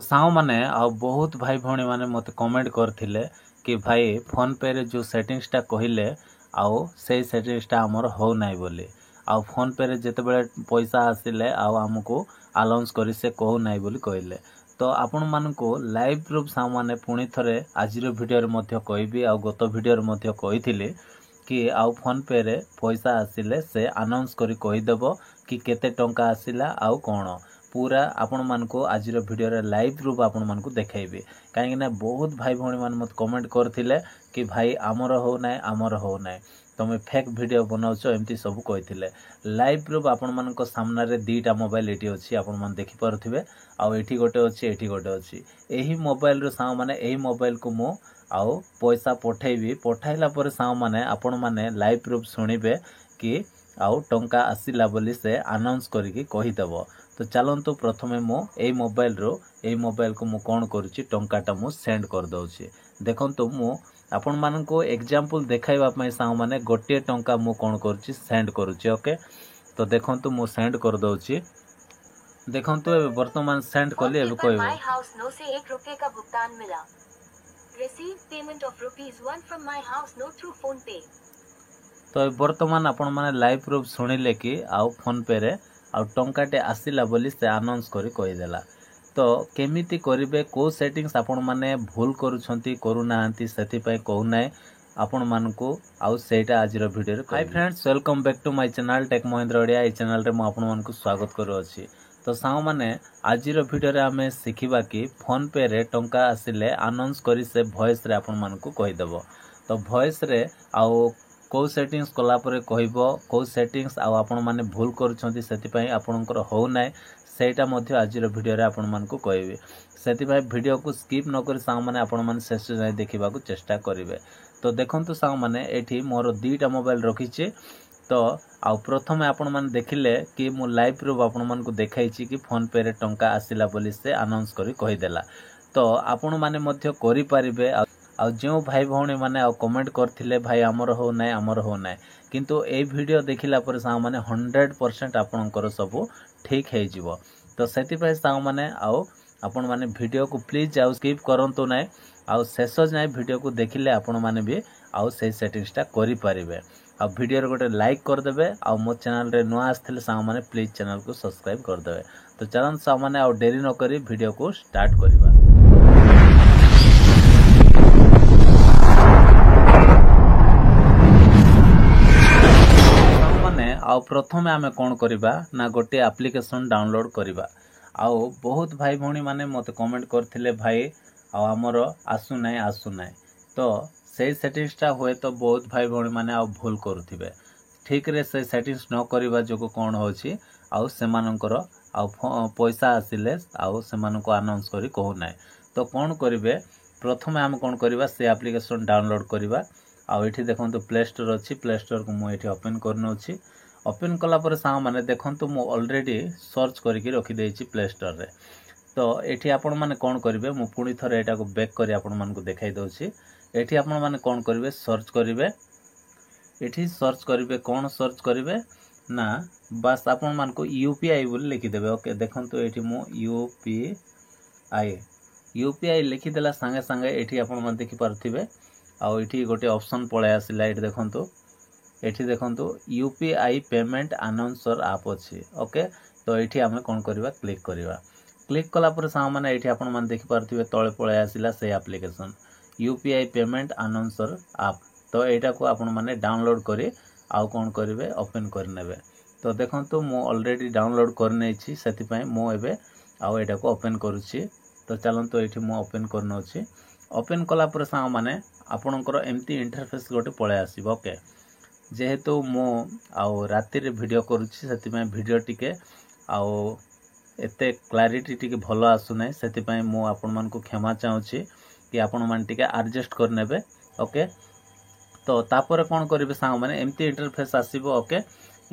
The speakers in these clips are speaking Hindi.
साउ माने आ बहुत भाई भौणी माने मते कमेंट करथिले कि भाई फोन पे रे जो सेटिंग्स टा कहिले आउ से सेटिंग्स टा हमर हो नाइ बोली आ फोन पे रे जते बेले पैसा आसिले आ हमको अलाउंस करी से कहू नाइ बोली कहले। तो आपण मानको लाइव प्रूफ साउ माने पुणी थरे आजिर वीडियो रे मध्य कहबी आ गत वीडियो रे मध्य कहिथिले कि आउ फोन पे रे पैसा आसिले से अनाउंस करी कहि देबो कि केते टंका आसिला आउ कोन पूरा आपण मानको आज वीडियो रे लाइव प्रूफ आपण मानको देखाइबे। कहीं ना बहुत भाई भौणी मान मत कमेंट करथिले कि भाई आमर हो नाइ तमे फेक वीडियो बनाउछो एमती सब कहिथिले। लाइव प्रूफ आपण मानको सामना रे दीटा मोबाइल एटी अछि आपण मान देखि परथिबे आ एठी गोटे अछि एठी गोटे अछि। एही मोबाइल रो साउ माने एही मोबाइल को मो आउ पैसा पठेबी पठाइला पर साउ माने आपण माने लाइव प्रूफ सुनिबे कि आउ टंका आसिला बोली से अनाउंस करिकि कहि देबो। तो चलंतु प्रथमे मो ए मोबाइल को मु कोन करूची टंकाटा मु सेंड कर दउची। देखंतु मु आपण मानको एग्जांपल देखाइबा पई साउ माने गोटे टंका मु कोन करूची सेंड करूची। ओके तो देखंतु मु सेंड कर दउची। देखंतु ए वर्तमान सेंड कली ए कोइबो माय हाउस नो से 1 रुपए का भुगतान मिला। Receive payment of ₹1 from my house know through phone पे। तो वर्तमान आपण माने लाइव प्रूफ सुनिले कि आउ फोन पे रे आ टंकाटे आसिला बोली से अनाउंस करी कहि देला। तो केमिति करिवे को सेटिंग्स आपण माने भूल करूछंती करू नाहंती सेति पय कहू नाय आपण मानको आउ सेटा आजिर वीडियो रे। Hi friends, welcome back to my channel tech Mahendra Odia. ए चैनल रे म आपण मानको स्वागत करू अछि। तो साउ माने आजिर वीडियो रे हमें सिखिबा कि फोन पे रे टंका आसिले अनाउंस करी से वॉइस रे आपण मानको कहि देबो। तो वॉइस रे आउ को सेटिंग्स कला परे कहबो को सेटिंग्स आ आपण माने भूल करूछंती सेति पय आपणकर हो नाय सेटा मध्ये आजिर वीडियो रे आपण मानको कहबे। सेति पय वीडियो को स्किप न करी साउ माने आपण माने शेष जाय देखिबा को चेष्टा करिवे। तो देखंतु साउ माने एठी मोर दुईटा मोबाइल रखिछि। तो आ प्रथमे आपण माने देखिले कि मु लाइव प्रूफ आपण मानको देखाइछि कि फोन पे रे टंका आसिला बोली से अनाउंस करी कहि देला। तो आपण माने मध्ये करि परिबे आ जो भाई भौणी माने आ कमेंट करथिले भाई आमर हो नाय किंतु ए वीडियो देखिला पर साउ माने 100% आपणकर सब ठीक हे जिवो। तो सेति पय साउ माने आपण माने वीडियो को प्लीज आ स्किप करंतो नाय आ शेष जाय वीडियो को देखिले आपण माने भी आ से सेटिंग्स टा करि परिबे। आ वीडियो रे गोटे लाइक कर देबे आ मो चैनल रे नुआ आस्थिले साउ माने प्लीज चैनल को सब्सक्राइब कर देबे। तो चलन साउ माने आ देरी न करी वीडियो को स्टार्ट करिबा। आउ प्रथमे आमे कोन करिबा ना गोटे एप्लिकेशन डाउनलोड करिबा। आउ बहुत भाई भौणी माने मते कमेंट करथिले भाई आ हमरो आसु नाय तो से सेटिंग्स टा होय तो बहुत भाई भौणी माने आ भूल करूथिबे। ठीक रे से सेटिंग्स न करिबा जोको कोन होछि आउ से मानकर आ पैसा आसिले आउ से मानको अनाउंस करी कहू नाय। तो कोन करिवे प्रथमे हम कोन करिबा से एप्लिकेशन डाउनलोड करिबा। आ एठी देखंतु प्ले स्टोर अछि। प्ले स्टोर को मु एठी ओपन करनो अछि। ओपन कला पर साउ माने देखंतु मु ऑलरेडी सर्च करिकि रखि देछि प्ले स्टोर रे। तो एठी आपण माने कोन करिवे मु पुनी थरे एटा को बैक करी आपण मानको देखाइ दोछि। एठी आपण माने कोन करिवे सर्च करिवे। एठी सर्च करिवे कोन सर्च करिवे ना बस आपण मानको यूपीआई बोली लिखि देबे। ओके देखंतु एठी मु यूपीआई लिखि देला संगे संगे एठी आपण माने देखि पारथिबे आ एठी गोटे ऑप्शन पळे आसिला। एठी देखंतु यूपीआई पेमेंट अनाउंसर ऐप अछि। ओके तो एठी हमें कोन करबा क्लिक करबा। क्लिक कला पर साउ माने एठी आपण माने देखि पारथिबे तळे पळे आसिला से application UPI payment announcer app. तो एटा को आपण माने डाउनलोड करी आ कोन करिवे ओपन कर नेबे। तो देखंतु मो ऑलरेडी डाउनलोड कर नेछि सेति पय मो एबे आ एटा को ओपन करूछि। तो चलंतु एठी मो ओपन करनो अछि। ओपन कला पर साउ माने आपणकर एम्ति इंटरफेस गोटे पळे आसीबो। ओके जेहेतु मो आउ राति रे वीडियो करूछि सेति पय वीडियो टिके आउ एते क्लैरिटी टिके भलो आसु नै सेति पय मो आपण मान को क्षमा चाहूछि कि आपण मान टिके एडजस्ट कर नेबे। ओके तो तापर कोन करिवे साउ माने एम्ति इंटरफेस आसीबो। ओके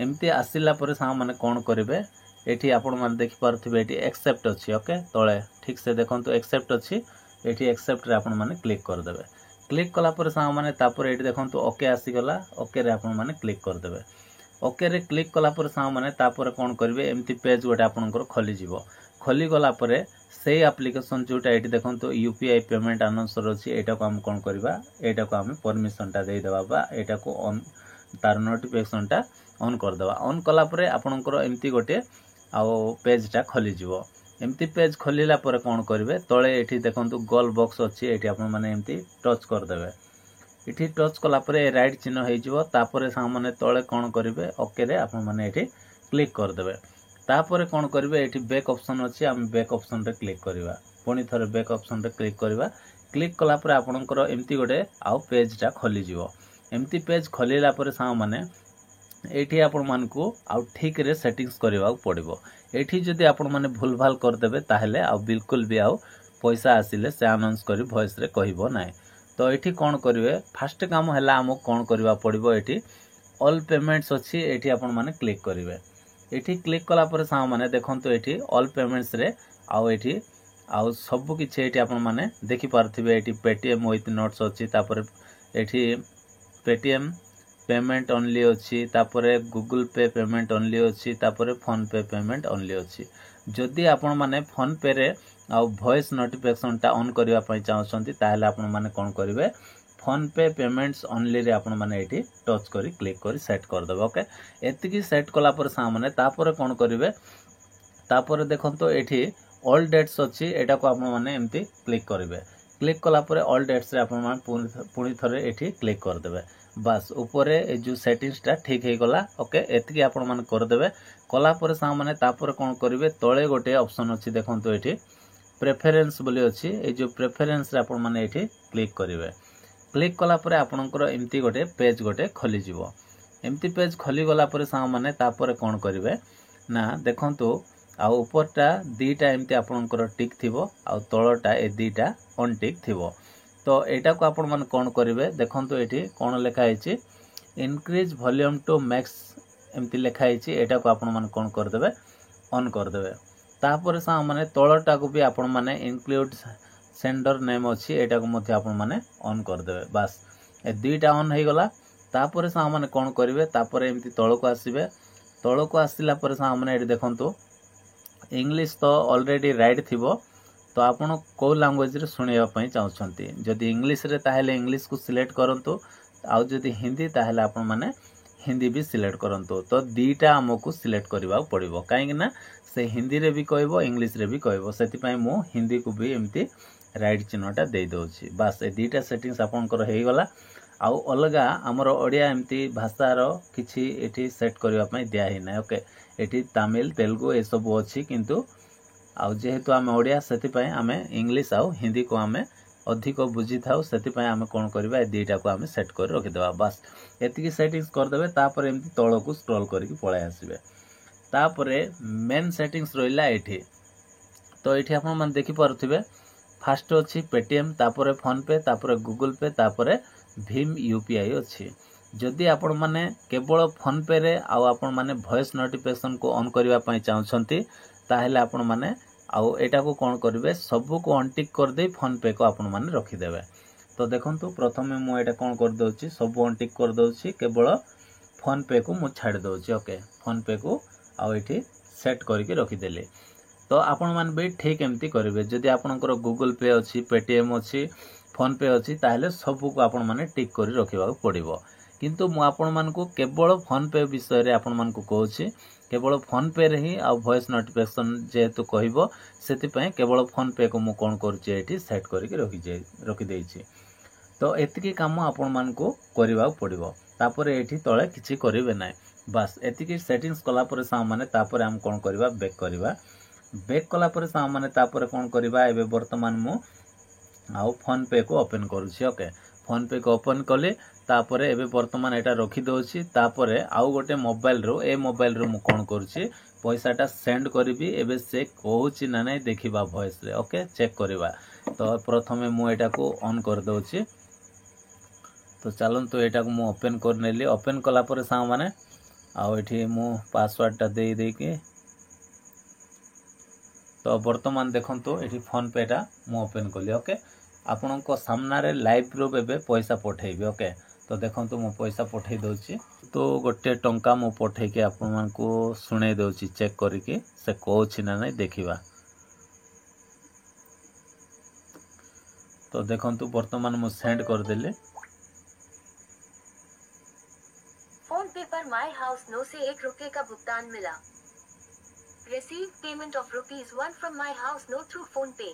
एम्ति आसिला पर साउ माने कोन करिवे एठी आपण मान देखि पारथिबे एठी एक्सेप्ट अछि। ओके तळे ठीक से देखंतु एक्सेप्ट अछि। एठी एक्सेप्ट रे आपण माने क्लिक कर देबे। क्लिक कला पर साउ माने तापर एठी देखंतु ओके आसी गला। ओके रे आपण माने क्लिक कर देबे। ओके रे क्लिक कला पर सांग माने तापर कोन करिवे एमती पेज गोटे आपनकर खोली जिवो खोली गला परे सेही एप्लिकेशन जोटा एटी देखंतो यूपीआई पेमेंट अनाउंसर अछि एटा को हम कोन करबा एटा को हम परमिशन टा देई देबा बा एटा को ऑन तार नोटिफिकेशन टा ऑन कर देबा ऑन कला परे आपनकर एमती गोटे आ पेज टा खोली जिवो एमती पेज खोलिला परे कोन करिवे तळे एठी देखंतो गोल बॉक्स अछि एठी आपन माने एमती टच कर देबे इठी टच कला परे राइट चिन्ह हे जिवो तापरे सामने तळे कोन करिवे ओके रे आपन माने एठी क्लिक कर देबे तापरे कोन करिवे एठी बैक ऑप्शन अछि हम बैक ऑप्शन रे क्लिक करिवा पुनी थरे बैक ऑप्शन रे क्लिक करिवा क्लिक कला परे आपनकर एमती गोटे आ पेज टा खोली जिवो एमती पेज खोलिला परे सामने एठी आपन मानकू आ ठीक रे सेटिंग्स करबा पड़िबो एठी जदी आपन माने भूल भाल कर देबे ताहेले आ बिल्कुल भी आ पैसा आसिले से अनाउंस करी वॉइस रे कहिबो नाही तो एठी कोन करिवे फर्स्ट काम हला हम कोन करबा पड़िबो एठी ऑल पेमेंट्स अछि एठी आपन माने क्लिक करिवे एठी क्लिक कला पर सा माने देखंतो एठी ऑल पेमेंट्स रे आउ एठी आउ सब किछ एठी आपन माने देखि पारथिबे एठी पेटीएम विथ नोट्स अछि तापर एठी पेटीएम पेमेंट ओनली अछि तापर गूगल पे पेमेंट ओनली अछि तापर फोन पे पेमेंट ओनली अछि जदि आपन माने फोन पे रे आ वॉइस नोटिफिकेशन टा ऑन करबा पई चाहछंती ताहले आपन माने कोन करिवे फोन पे पेमेंट्स ओनली रे आपन माने एठी टच करी क्लिक करी सेट कर देबो ओके एतिकी सेट कला पर सामने तापर कोन करिवे तापर देखंतो एठी ऑल डेट्स अछि एटा को आपन माने एम्ति क्लिक करिवे क्लिक कला पर ऑल डेट्स रे आपन माने पुनी थरे एठी क्लिक कर देबे बस ऊपरे ए जो सेटिंग्स टा ठीक हे गला ओके एतिकी आपन माने कर देबे कला पर सामने तापर कोन करिवे तळे गोटे ऑप्शन अछि देखंतो एठी प्रेफरेंस बोली अछि ए जो प्रेफरेंस रे आपन माने एठी क्लिक करिवे क्लिक कला परे आपनकर एमती गोटे पेज गोटे खोली जिवो एमती पेज खोली गला परे सा माने तापर कोन करिवे ना देखंतु आ ऊपरटा दीटा एमती आपनकर टिक थिबो आ तळटा ए दीटा ऑन टिक थिबो तो एटा को आपन मन कोन करिवे देखंतु एठी कोन लेखा हैछि इंक्रीज वॉल्यूम टू मैक्स एमती लेखा हैछि एटा को आपन मन कोन कर देबे ऑन कर देबे तापर सा माने तळटा को भी आपन माने इंक्लूड सेंडर नेम अछि एटा को मध्ये आपन माने ऑन कर देबे बस ए दुईटा ऑन हे गला तापर सा माने कोन करिवे तापर एमती तळ को आसिला पर सा माने एठी देखंतु इंग्लिश तो ऑलरेडी राइट थिबो तो आपन को लैंग्वेज रे सुनिबा पई चाहछंती जदी इंग्लिश रे ताहेले इंग्लिश को सिलेक्ट करंतु आ जदी हिंदी ताहेले आपन माने हिंदी भी सिलेक्ट करंतु तो दीटा हमकु सिलेक्ट करबा पड़िबो काहे ना से हिंदी रे भी कहबो इंग्लिश रे भी कहबो सेति पई मो हिंदी को भी एमती राइट चिन्हटा दे दोछि बस ए दीटा सेटिंग्स आपनकर हे गला आउ अलगा हमर ओडिया एमती भाषार किछि एठी सेट करबा पई दिया ही नै ओके एठी तमिल तेलुगु ए सब अछि किंतु आउ जेहेतु हम ओडिया सेति पई हमें इंग्लिश आउ हिंदी को हमें अधिक बुझी थाउ सेति पई हमें कोन करबा ए दीटा को हमें सेट कर रखि देबा बस एतिकी सेटिंग्स कर देबे तापर एमती तळ को स्क्रॉल करके पळे आसीबे तापरे मेन सेटिंग्स रहिला एठी तो एठी आपन मन देखि पारुथिबे फास्ट अछि पेटीएम तापरे फोन पे तापरे गूगल पे तापरे भीम यूपीआई अछि जदि आपण माने केवल फोन पे रे आ आपण माने वॉइस नोटिफिकेशन को ऑन करबा पई चाहछंती ताहेले आपण माने आउ एटा को कोन करबे सब को ऑन टिक कर दे फोन पे को आपण माने रखि देबे तो देखंतु प्रथमे मु एटा कोन कर दोछि सब ऑन टिक कर दोछि केवल फोन पे को मु छाड़ दोछि ओके फोन पे को आ एठी सेट करके रखि देले तो आपण मान भी ठीक एमती करिवे जदि आपनकर गूगल पे अछि पेटीएम अछि फोन पे अछि ताहेले सब को आपण माने टिक करी रखिबा पड़िबो किंतु मु आपण मान को केवल फोन पे विषय रे आपण मान को कहूछि केवल फोन पे रे ही आ वॉइस नोटिफिकेशन जेहेतु कहबो सेति पय केवल फोन पे को मु कोन करछि एठी सेट करके रखि देछि तो एतिकी काम आपण मान को करबा पड़िबो तापर एठी तळे किछि करिवे नै बस एतिकी सेटिंग्स कला पर सा माने तापर हम कोन करबा बैक कला पर सा माने तापर कोन करबा एबे वर्तमान मु आउ फोन पे को ओपन करूछि ओके फोन पे को ओपन कले तापर एबे वर्तमान एटा रखि दोछि तापर आउ गोटे मोबाइल रो मु कोन करूछि पैसाटा सेंड करबी एबे से कहूछि ना नै देखिबा वॉइस रे ओके चेक करबा तो प्रथमे मु एटा को ऑन कर दोछि तो चलन तो एटा को मु ओपन कर नेली ओपन कला पर सा माने आउ एठी मु पासवर्ड टा दे के तो वर्तमान देखंतु एठी फोन पे टा मु ओपन कली ओके आपनको सामना रे लाइव प्रूफ एबे पैसा पठेबी ओके तो देखंतु मु पैसा पठेई दोछि तो गोटे टंका मु पठेकी आपण मानकू सुनै दउची चेक करिके से कहूछि ना नहीं देखिबा। तो देखंतु वर्तमान मु सेंड कर देले। फोन पे पर माई हाउस 9 से 1 रुपये का भुगतान मिला। Receive payment of ₹1 from my house know through phone पे।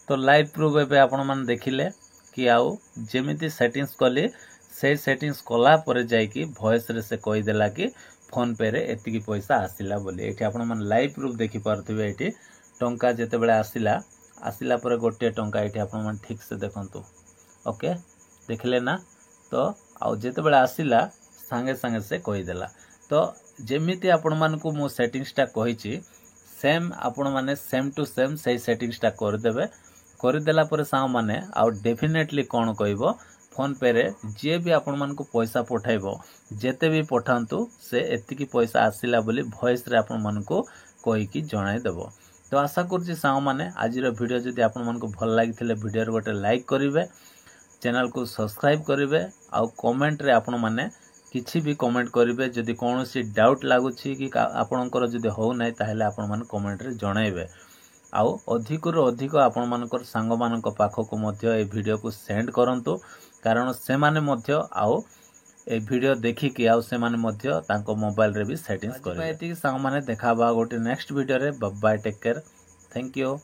तो लाइव प्रूफ एबे आपण मान देखिले कि आउ जेमिति सेटिंग्स कली से सेटिंग्स कला पर जाइकी वॉइस रे से कहि देला कि फोन पे रे एतिकी पैसा आसिला बोली। एठी आपण मान लाइव प्रूफ देखि पारथिबे। एठी टंका जेते बेले आसिला पर गोटे टंका एठी आपण मान ठीक से देखंतु। ओके देखले ना। तो आउ जेते बेले आसिला संगे संगे से कहि देला। तो जेमिति आपण मान को मो सेटिंग्स टा कहिची सेम आपण माने सेम टू सेम सही सेटिंग्स टा कर देबे। कर देला पर सांग माने आउ डेफिनेटली कोन कहबो फोन पे रे जे भी आपण मान को पैसा पठाइबो जेते भी पठांतु से एतिकी पैसा आसिला बोली वॉइस रे आपण मान को कहि कि जणाई देबो। तो आशा करछि सांग माने आज रो वीडियो जदि आपण मान को भल लागिथिले वीडियो रे गोटे लाइक करिवे, चैनल को सब्सक्राइब करिवे, आउ कमेंट रे आपण माने किछि भी कमेंट करिवे। जदि कोनोसी डाउट लागुछि कि आपणकर जदि हो नै ताहेले आपण मान कमेंट रे जणाइबे। आउ अधिक रो अधिक आपण मानकर सांग मानक पाखको मध्य ए वीडियो को सेंड करंतु, कारण से माने मध्य आउ ए वीडियो देखि कि आउ से माने मध्य तांको मोबाइल रे भी सेटिंग्स करिवे। एति सांग माने देखाबा गोटे नेक्स्ट वीडियो रे। Bye bye, take care, thank you.